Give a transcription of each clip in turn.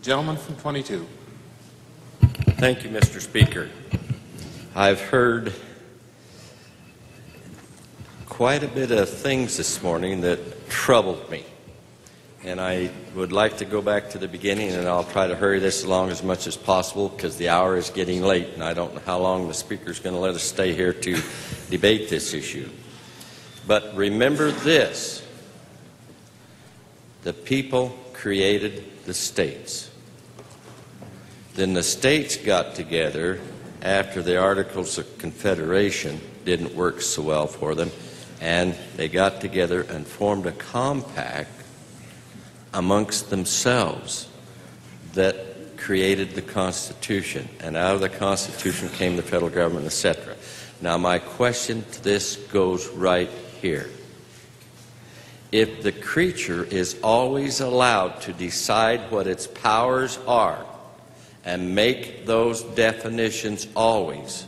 Gentleman from 22. Thank you, Mr. Speaker. I've heard quite a bit of things this morning that troubled me. And I would like to go back to the beginning, and I'll try to hurry this along as much as possible because the hour is getting late, and I don't know how long the Speaker is going to let us stay here to debate this issue. But remember this: the people created the states. Then the states got together after the Articles of Confederation didn't work so well for them, and they got together and formed a compact amongst themselves that created the Constitution. And out of the Constitution came the federal government, etc. Now, my question to this goes right here. If the creature is always allowed to decide what its powers are and make those definitions always,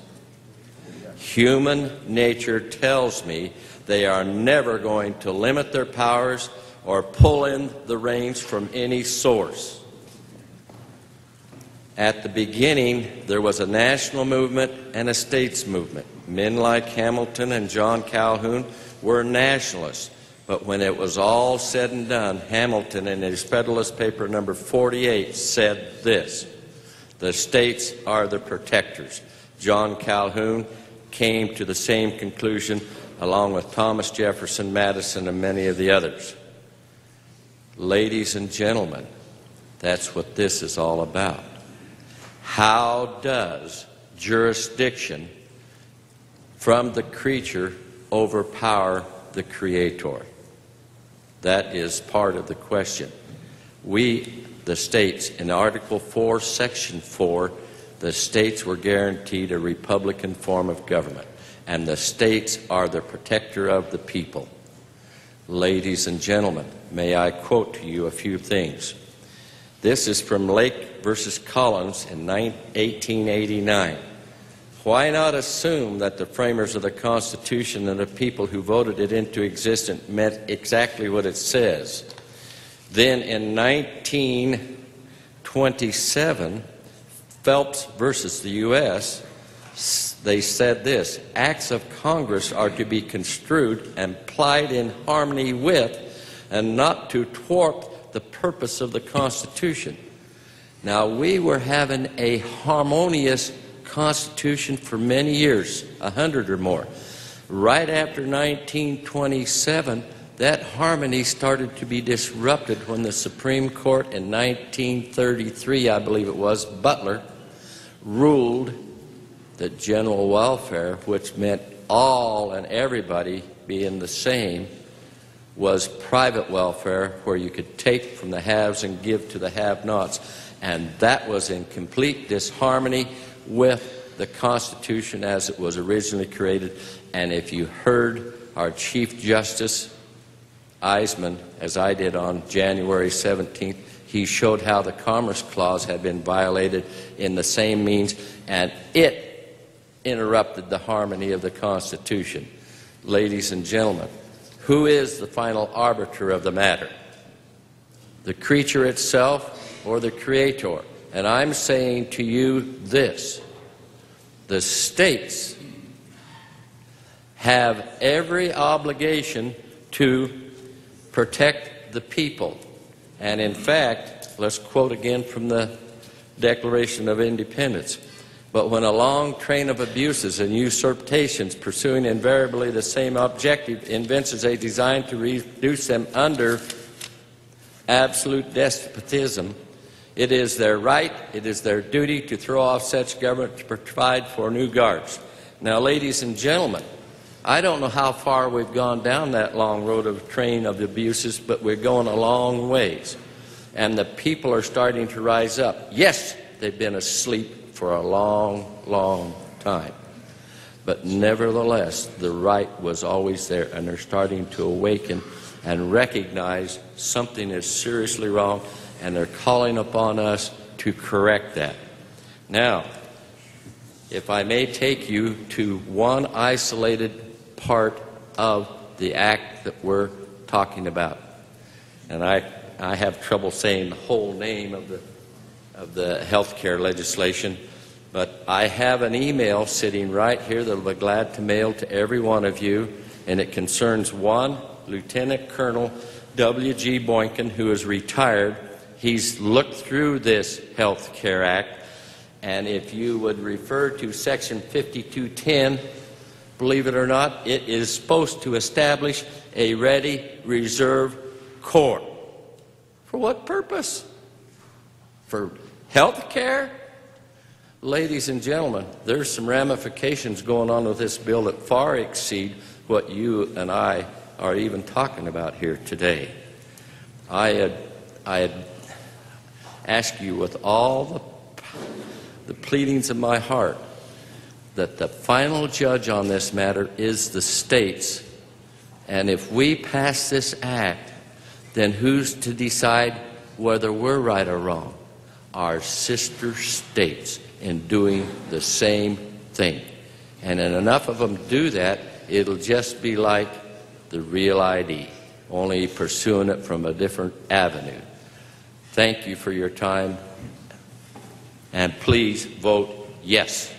human nature tells me they are never going to limit their powers or pull in the reins from any source. At the beginning, there was a national movement and a states movement. Men like Hamilton and John Calhoun were nationalists. But when it was all said and done, Hamilton, in his Federalist Paper number 48, said this: the states are the protectors. John Calhoun came to the same conclusion along with Thomas Jefferson, Madison, and many of the others. Ladies and gentlemen, that's what this is all about. How does jurisdiction from the creature overpower the creator? That is part of the question. We, the states, in Article 4, Section 4, the states were guaranteed a republican form of government, and the states are the protector of the people. Ladies and gentlemen, may I quote to you a few things. This is from Lake versus Collins in 1889. Why not assume that the framers of the Constitution and the people who voted it into existence meant exactly what it says? Then in 1927, Phelps versus the U.S., they said this: acts of Congress are to be construed and applied in harmony with and not to thwart the purpose of the Constitution. Now, we were having a harmonious Constitution for many years, 100 or more. Right after 1927, that harmony started to be disrupted when the Supreme Court in 1933, I believe it was, Butler, ruled that general welfare, which meant all and everybody being the same, was private welfare where you could take from the haves and give to the have-nots. And that was in complete disharmony with the Constitution as it was originally created. And if you heard our Chief Justice Eisman, as I did on January 17th, he showed how the Commerce Clause had been violated in the same means, and it interrupted the harmony of the Constitution. Ladies and gentlemen, who is the final arbiter of the matter? The creature itself or the creator? And I'm saying to you this: the states have every obligation to protect the people. And in fact, let's quote again from the Declaration of Independence: but when a long train of abuses and usurpations pursuing invariably the same objective evinces a design to reduce them under absolute despotism, it is their right, it is their duty to throw off such government to provide for new guards. Now, ladies and gentlemen, I don't know how far we've gone down that long road of train of abuses, but we're going a long ways. And the people are starting to rise up. Yes, they've been asleep for a long, long time. But nevertheless, the right was always there, and they're starting to awaken and recognize something is seriously wrong, and they're calling upon us to correct that. Now, if I may take you to one isolated part of the act that we're talking about, and I have trouble saying the whole name of the of the health care legislation, but I have an email sitting right here that I'll be glad to mail to every one of you, and it concerns one Lieutenant Colonel W.G. Boykin, who is retired. He's looked through this Health Care Act, and if you would refer to Section 5210, believe it or not, it is supposed to establish a ready reserve corps. For what purpose? For health care? Ladies and gentlemen, there's some ramifications going on with this bill that far exceed what you and I are even talking about here today. I had asked you with all the pleadings of my heart that the final judge on this matter is the states. And if we pass this act, then who's to decide whether we're right or wrong? Our sister states in doing the same thing. And if enough of them do that, it'll just be like the real ID, only pursuing it from a different avenue. Thank you for your time, and please vote yes.